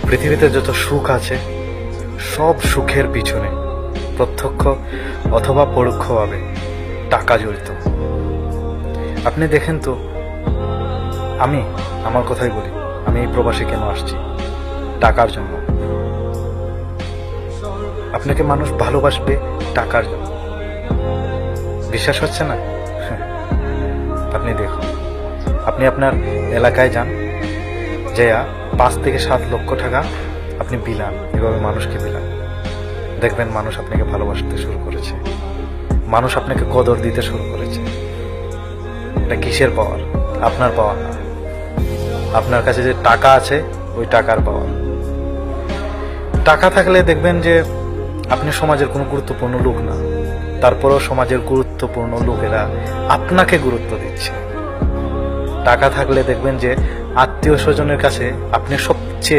পৃথিবীতে যত সুখ আছে সব সুখের পিছনে প্রত্যক্ষ অথবা পরোক্ষভাবে টাকা জড়িত। আপনি দেখেন তো, আমার কথাই বলি, আমি এই প্রবাসে কেন আসছি? টাকার জন্য। আপনাকে মানুষ ভালোবাসবে টাকার জন্য। বিশ্বাস হচ্ছে না? আপনি দেখুন, আপনি আপনার এলাকায় যান, যে 5 থেকে 7 লক্ষ টাকা আপনি বিলান, এভাবে মানুষকে বিলান, দেখবেন মানুষ আপনাকে ভালোবাসতে শুরু করেছে, মানুষ আপনাকে কদর দিতে শুরু করেছে। এটা কিসের পাওয়ার? আপনার পাওয়ার না, আপনার কাছে যে টাকা আছে ওই টাকার পাওয়ার। টাকা থাকলে দেখবেন যে আপনি সমাজের কোনো গুরুত্বপূর্ণ লোক না, তারপরেও সমাজের গুরুত্বপূর্ণ লোকেরা আপনাকে গুরুত্ব দিচ্ছে। টাকা থাকলে দেখবেন যে আত্মীয় স্বজনের কাছে আপনি সবচেয়ে